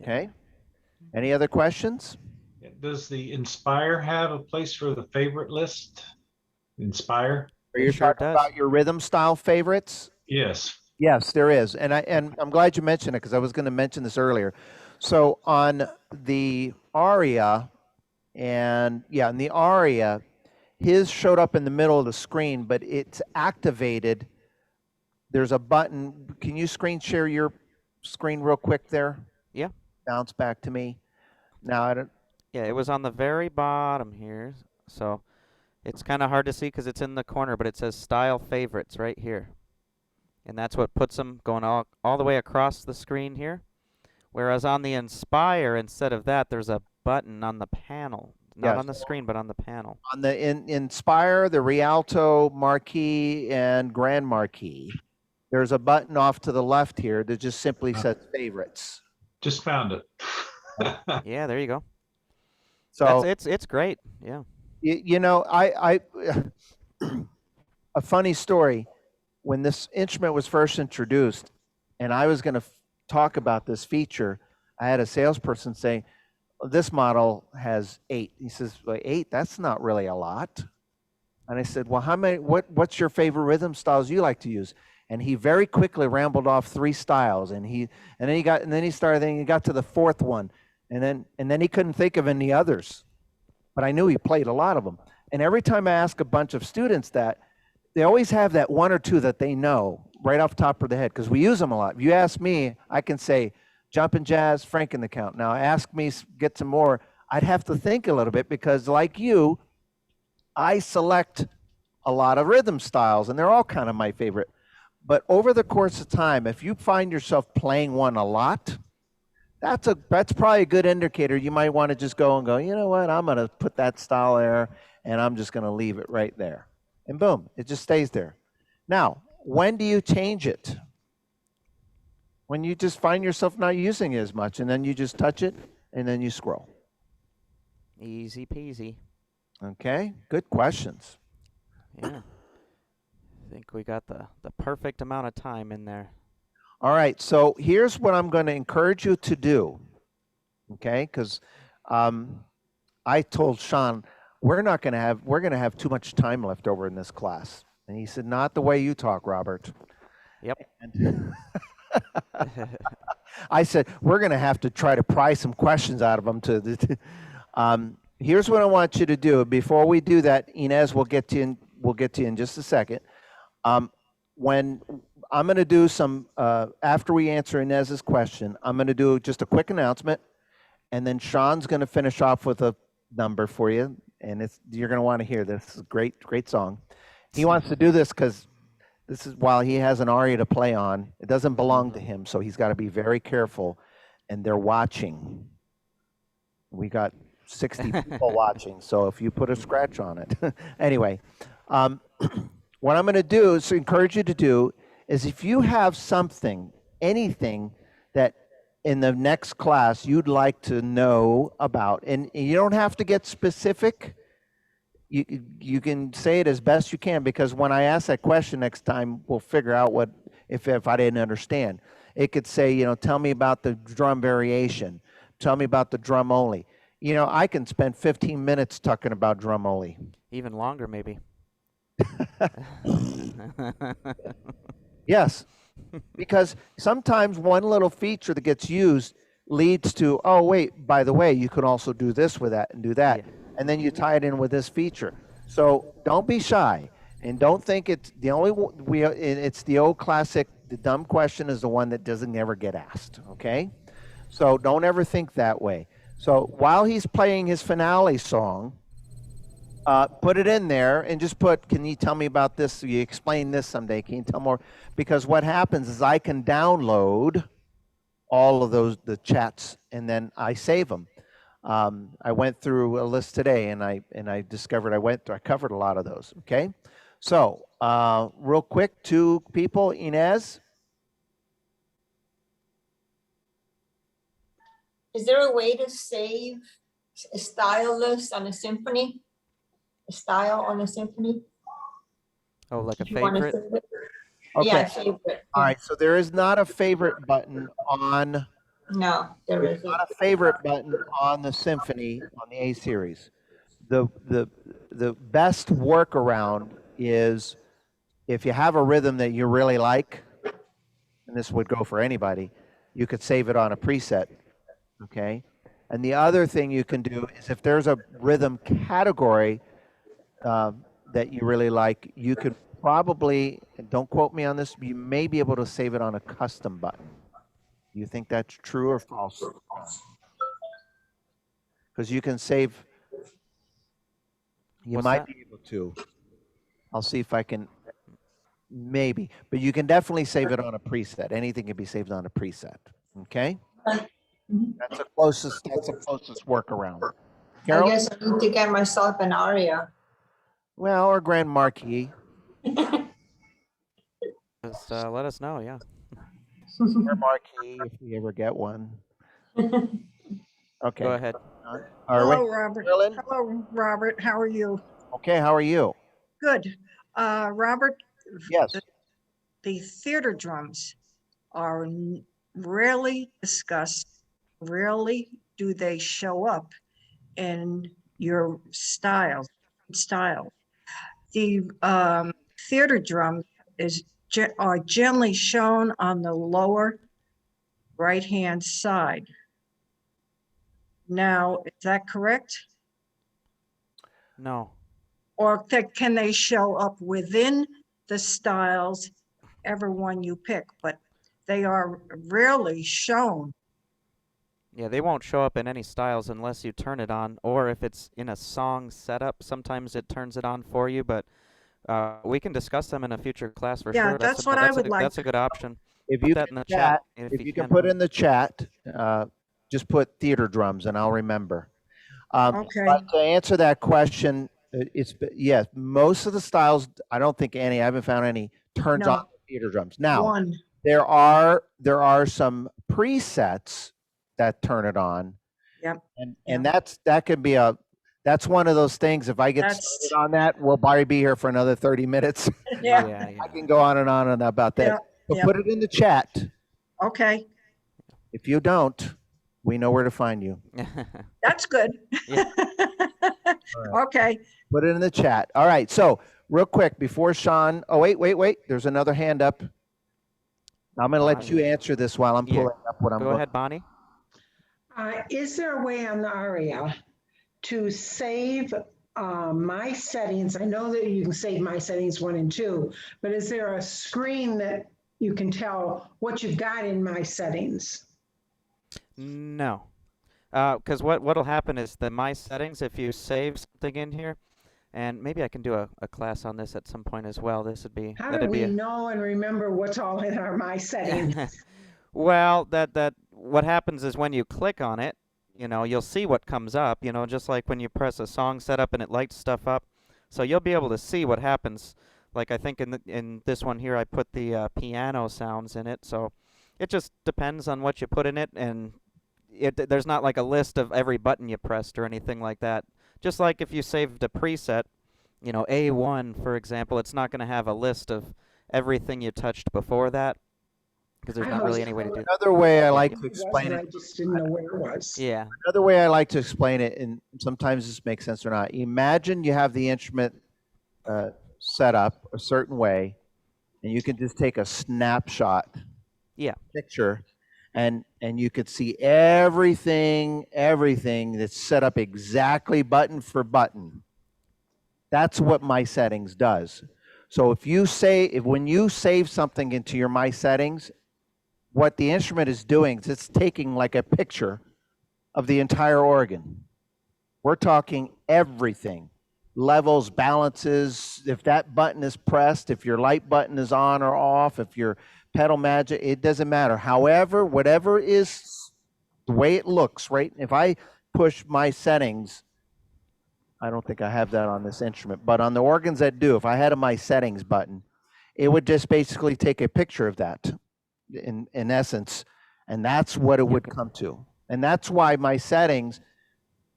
Okay. Any other questions? Does the Inspire have a place for the favorite list? Inspire? Are you sure talking does. about your rhythm style favorites? Yes. Yes, there is, and I'm glad you mentioned it because I was going to mention this earlier. So on the aria, in the aria, his showed up in the middle of the screen, but it's activated. There's a button. Can you screen share your screen real quick there? Yeah. Bounce back to me. Now I don't. Yeah, it was on the very bottom here, so it's kind of hard to see because it's in the corner, but it says Style Favorites right here. And that's what puts them going all the way across the screen here. Whereas on the Inspire, instead of that, there's a button on the panel. Not Yes. on the screen, but on the panel. On the Inspire, the Rialto Marquee and Grand Marquee, there's a button off to the left here that just simply says favorites. Just found it. Yeah, there you go. So It's great. Yeah. you know, I a funny story. When this instrument was first introduced, and I was going to talk about this feature, I had a salesperson say, "This model has 8." He says, "Well, 8? That's not really a lot." And I said, "Well, how many? What's your favorite rhythm styles you like to use?" And he very quickly rambled off 3 styles, and then he got to the 4th one, and then he couldn't think of any others. But I knew he played a lot of them. And every time I ask a bunch of students that, they always have that 1 or 2 that they know right off the top of the head because we use them a lot. If you ask me, I can say Jumpin' Jazz, Franken the Count. Now ask me, get some more. I'd have to think a little bit because like you, I select a lot of rhythm styles, and they're all kind of my favorite. But over the course of time, if you find yourself playing one a lot, that's probably a good indicator. You might want to just go and go, you know what, I'm going to put that style there, and I'm just going to leave it right there. And boom, it just stays there. Now, when do you change it? When you just find yourself not using it as much, and then you just touch it, and then you scroll. Easy peasy. Okay, good questions. Yeah. I think we got the perfect amount of time in there. All right, so here's what I'm going to encourage you to do, okay? Because I told Sean we're going to have too much time left over in this class, and he said, not the way you talk, Robert. Yep. And I said we're going to have to try to pry some questions out of them. Here's what I want you to do. Before we do that, Inez, we'll get to you in just a second. When I'm going to do some, after we answer Inez's question, I'm going to do just a quick announcement, and then Sean's going to finish off with a number for you, and you're going to want to hear this. It's a great song. He wants to do this because this is while he has an aria to play on. It doesn't belong to him, so he's got to be very careful, and they're watching. We got 60 people watching, so if you put a scratch on it. Anyway, what I'm going to do is encourage you to do is if you have something, anything that in the next class you'd like to know about, and you don't have to get specific. You can say it as best you can, because when I ask that question next time, we'll figure out what if I didn't understand. It could say, you know, tell me about the drum variation. Tell me about the drum only. You know, I can spend 15 minutes talking about drum only. Even longer, maybe. Yes, because sometimes one little feature that gets used leads to, oh, wait, by the way, you can also do this with that and do that. Yeah. And then you tie it in with this feature. So don't be shy, and don't think it's the only it's the old classic, the dumb question is the one that doesn't ever get asked, okay? So don't ever think that way. So while he's playing his finale song, put it in there and just put, can you tell me about this? You explain this someday. Can you tell more? Because what happens is I can download all of the chats, and then I save them. I went through a list today, and I discovered I covered a lot of those. Okay, so real quick, 2 people, Inez. Is there a way to save a style list on a symphony? A style on a symphony? Oh, like a If you wanna favorite? save it? Okay. Yeah, favorite. All right, so there is not a favorite button on. No, there There's isn't. not a favorite button on the Symphony on the A series. The best workaround is if you have a rhythm that you really like, and this would go for anybody, you could save it on a preset, okay? And the other thing you can do is if there's a rhythm category that you really like, you could probably, and don't quote me on this, you may be able to save it on a custom button. You think that's true or false? Because you can save, you What's might that? be able to. I'll see if I can, maybe, but you can definitely save it on a preset. Anything can be saved on a preset, okay? Mhm. That's the closest workaround. I Carol? guess I need to get myself an aria. Well, or Grand Marquis, Just let us know, yeah. or Marquis if we ever get one. Okay. Go ahead. All right, Hello, wait, Robert. Dylan? Hello, Robert. How are you? Okay, how are you? Good. Robert, Yes. the theater drums are rarely discussed. Rarely do they show up in your style. The theater drum are generally shown on the lower right-hand side. Now, is that correct? No. Or can they show up within the styles, every one you pick, but they are rarely shown. Yeah, they won't show up in any styles unless you turn it on, or if it's in a song setup, sometimes it turns it on for you, but We can discuss them in a future class for Yeah, sure. that's what I would like. That's a good option. If Put you that can in the chat if if you can put in the chat, just put theater drums and I'll remember. Okay, But to answer that question, yes, most of the styles, I don't think any, I haven't found any turns No. on theater drums. Now, one, there are some presets that turn it on. Yep, And that could be that's one of those things. If I get That's- started on that, we'll probably be here for another 30 minutes. yeah, I can go on and about that. Yeah, But yeah. put it in the chat. okay, If you don't, we know where to find you. that's good. Yeah. Okay, Put it in the chat. All right. So real quick before Sean. Oh, wait. There's another hand up. I'm going to let you answer this while I'm Yeah. pulling up what I'm Go going. ahead, Bonnie. Is there a way on the ARIA to save my settings? I know that you can save my settings 1 and 2, but is there a screen that you can tell what you've got in my settings? No. Because what'll happen is my settings, if you save something in here, and maybe I can do a class on this at some point as well. This would be How do we know and remember what's all in our my settings? Well, that what happens is when you click on it, you'll see what comes up, just like when you press a song setup and it lights stuff up. So you'll be able to see what happens. Like I think in this one here, I put the piano sounds in it. So it just depends on what you put in it, and there's not like a list of every button you pressed or anything like that. Just like if you saved a preset, A1, for example, it's not going to have a list of everything you touched before that, because there's not really any way to do that. Another way I like to explain I it. just didn't know where it was. Yeah. Another way I like to explain it, and sometimes this makes sense or not. Imagine you have the instrument set up a certain way, and you can just take a snapshot picture, and you could see everything that's set up exactly button for button. That's what My Settings does. So when you save something into your My Settings, what the instrument is doing is it's taking like a picture of the entire organ. We're talking everything. Levels, balances, if that button is pressed, if your light button is on or off, if your pedal magic, it doesn't matter. However, whatever is the way it looks, right? If I push My Settings, I don't think I have that on this instrument, but on the organs that do, if I had a My Settings button, it would just basically take a picture of that in essence, and that's what it would come to. And that's why My Settings,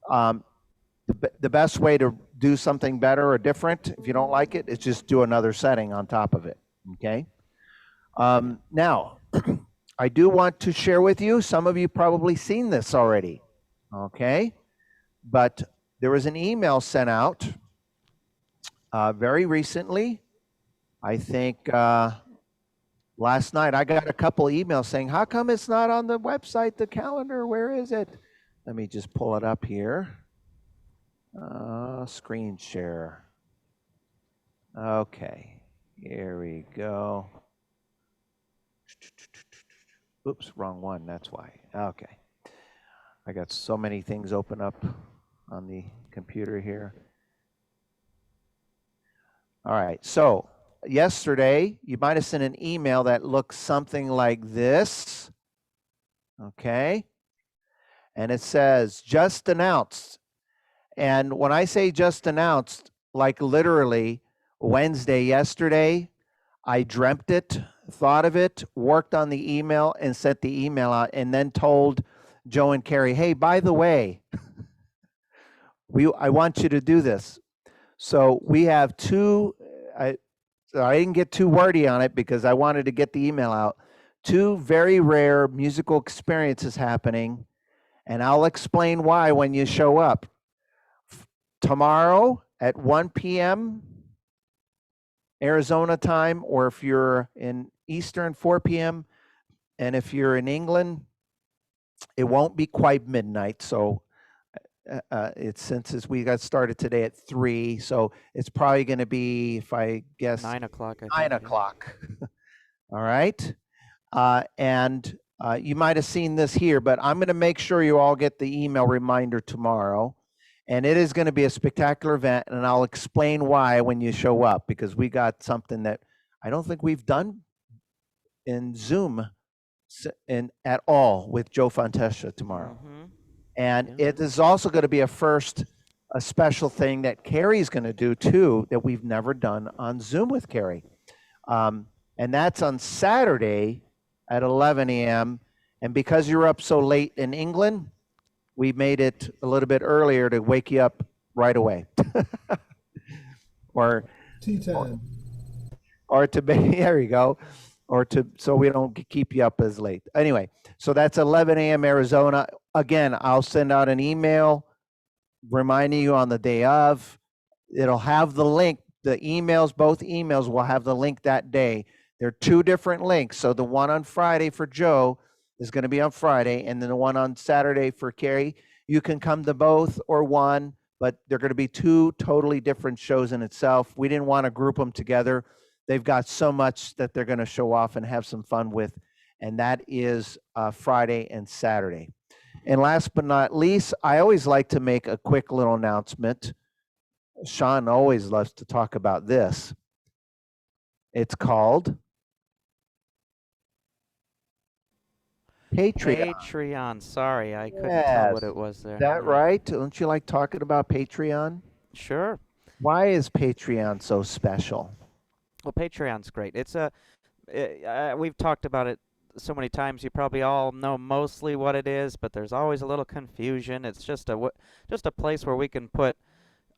the best way to do something better or different, if you don't like it, is just do another setting on top of it, okay? Now, I do want to share with you, some of you probably seen this already, okay? But there was an email sent out very recently. I think last night I got a couple emails saying, how come it's not on the website, the calendar, where is it? Let me just pull it up here. Screen share. Okay, here we go. Oops, wrong one, that's why. Okay. I got so many things open up on the computer here. All right, so yesterday you might have sent an email that looks something like this. Okay. And it says, just announced. And when I say just announced, like literally Wednesday, yesterday, I dreamt it, thought of it, worked on the email, and sent the email out, and then told Joe and Carrie, hey, by the way, I want you to do this. So we have two, I didn't get too wordy on it because I wanted to get the email out. Two very rare musical experiences happening, and I'll explain why when you show up. Tomorrow at 1 p.m. Arizona time, or if you're in Eastern, 4 p.m. And if you're in England, it won't be quite midnight. So since we got started today at 3, so it's probably going to be, if I guess, 9 o'clock. 9 o'clock. All right. And you might have seen this here, but I'm going to make sure you all get the email reminder tomorrow. And it is going to be a spectacular event, and I'll explain why when you show up, because we got something that I don't think we've done in Zoom at all with Joe Fontesca tomorrow. Mm-hmm. And Yeah. it is also going to be a special thing that Carrie's going to do too, that we've never done on Zoom with Carrie. And that's on Saturday at 11 a.m. And because you're up so late in England, we made it a little bit earlier to wake you up right away. or Tea time. or to be, there you go, or to, so we don't keep you up as late. Anyway, so that's 11 a.m. Arizona. Again, I'll send out an email reminding you on the day of. It'll have the link, the emails, both emails will have the link that day. They're two different links. So the one on Friday for Joe is going to be on Friday, and then the one on Saturday for Carrie. You can come to both or one, but they're going to be two totally different shows in itself. We didn't want to group them together. They've got so much that they're going to show off and have some fun with, and that is Friday and Saturday. And last but not least, I always like to make a quick little announcement. Sean always loves to talk about this. It's called Patreon. Patreon. Sorry, I couldn't tell what it was there. Is that Yeah. right? Don't you like talking about Patreon? Sure. Why is Patreon so special? Well, Patreon's great. It's we've talked about it so many times. You probably all know mostly what it is, but there's always a little confusion. It's just a place where we can put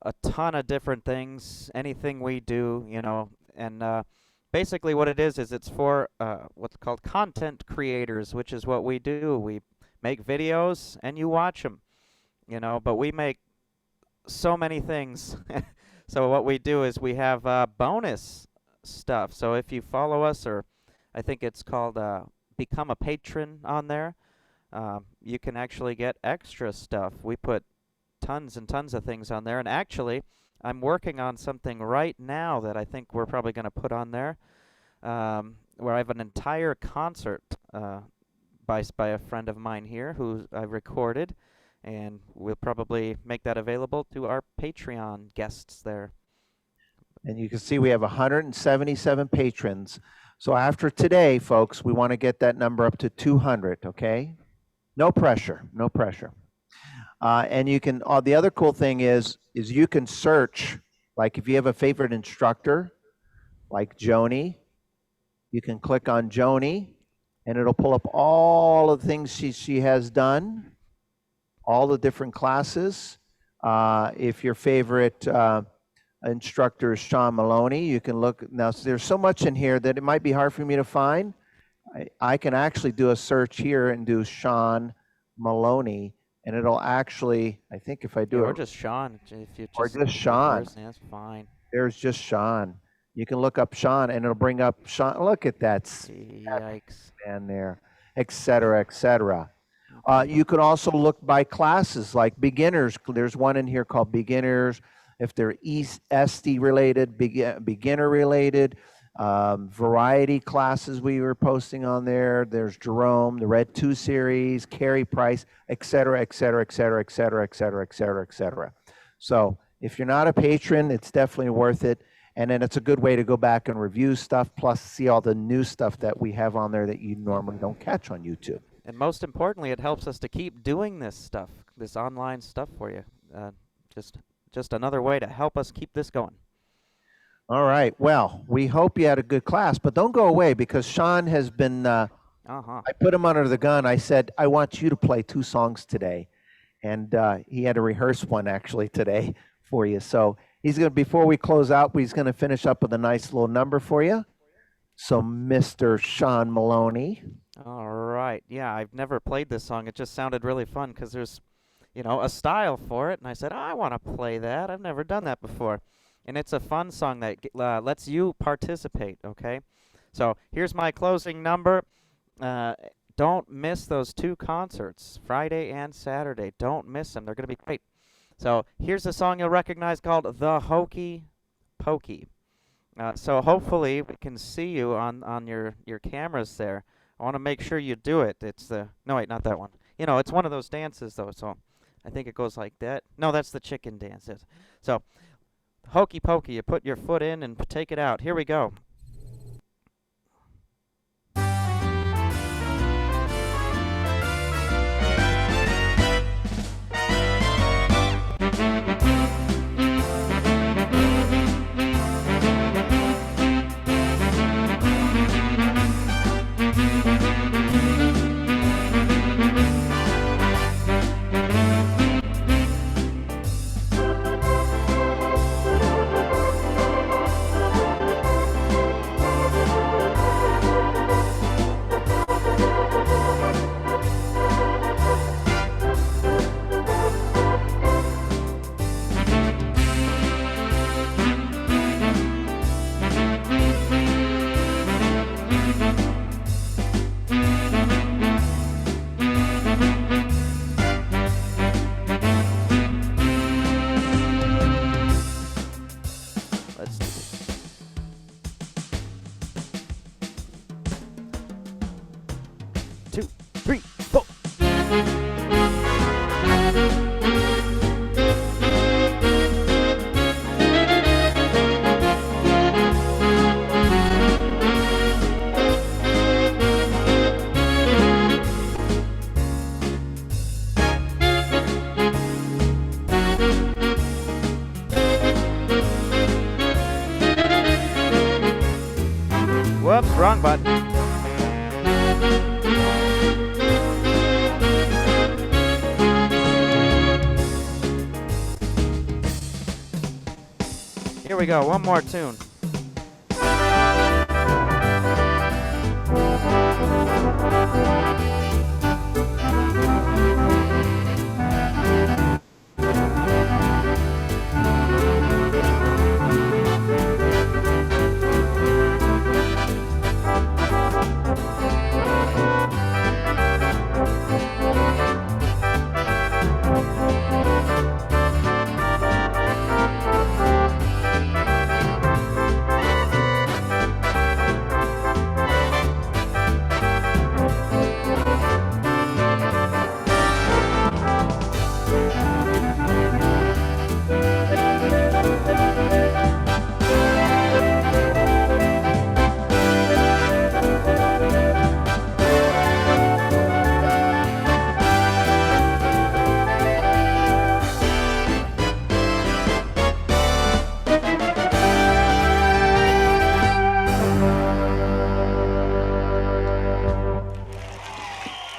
a ton of different things, anything we do, you know, and basically what it is it's for what's called content creators, which is what we do. We make videos and you watch them, you know, but we make so many things. So what we do is we have bonus stuff. So if you follow us, or I think it's called Become a Patron on there, you can actually get extra stuff. We put tons and tons of things on there, and actually I'm working on something right now that I think we're probably going to put on there, where I have an entire concert by a friend of mine here who I recorded, and we'll probably make that available to our Patreon guests there. And you can see we have 177 patrons. So after today, folks, we want to get that number up to 200, okay? No pressure, no pressure. And you can, the other cool thing is you can search, like if you have a favorite instructor, like Joni, you can click on Joni, and it'll pull up all of the things she has done, all the different classes. If your favorite instructor is Sean Malone, you can look. Now, there's so much in here that it might be hard for me to find. I can actually do a search here and do Sean Malone, and it'll actually, I think if I do Yeah, it. or just Sean. If you Or just just Sean. That's fine. There's just Sean. You can look up Sean, and it'll bring up Sean. Look at that Yikes. man there, et cetera, et cetera. You can also look by classes, like beginners. There's one in here called beginners. If they're SD related, beginner related, variety classes we were posting on there. There's Jerome, the Red 2 series, Carrie Price, et cetera, et cetera, et cetera, et cetera, et cetera, et cetera, et cetera. So if you're not a patron, it's definitely worth it. And then it's a good way to go back and review stuff, plus see all the new stuff that we have on there that you normally don't catch on YouTube. And most importantly, it helps us to keep doing this stuff, this online stuff for you. Just another way to help us keep this going. All right. Well, we hope you had a good class, but don't go away, because Sean has been, I put him under the gun. I said, I want you to play 2 songs today. And he had to rehearse one actually today for you. So he's going to, before we close out, he's going to finish up with a nice little number for you. So Mr. Sean Malone. All right. Yeah, I've never played this song. It just sounded really fun because there's, you know, a style for it. And I said, I want to play that. I've never done that before. And it's a fun song that lets you participate, okay? So here's my closing number. Don't miss those 2 concerts, Friday and Saturday. Don't miss them. They're going to be great. So here's a song you'll recognize called The Hokey Pokey. So hopefully we can see you on your cameras there. I want to make sure you do it. It's the, no wait, not that one. You know, it's one of those dances though, so I think it goes like that. No, that's the chicken dance. So, hokey pokey, you put your foot in and take it out. Here we go. Let's do this. 2, 3, 4. Whoops, wrong button. Here we go, one more tune.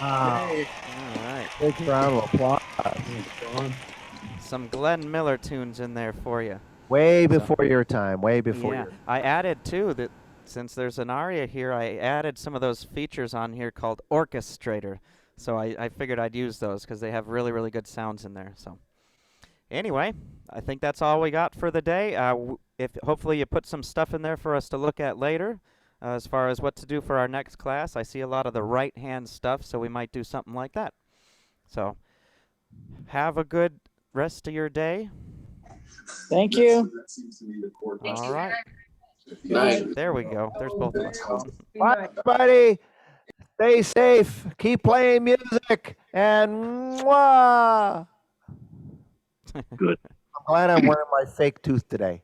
Wow. All right. Big round of applause. Some Glenn Miller tunes in there for you. Way before your time. Way before Yeah, your I added too that since there's an aria here, I added some of those features on here called orchestrator. So I figured I'd use those because they have really, really good sounds in there. So anyway, I think that's all we got for the day. If hopefully you put some stuff in there for us to look at later. As far as what to do for our next class, I see a lot of the right-hand stuff, so we might do something like that. So have a good rest of your day. Thank you. All right. Night. There we go. There's both of us. Bye, everybody. Stay safe. Keep playing music. And mwah. Good. I'm glad I'm wearing my fake tooth today.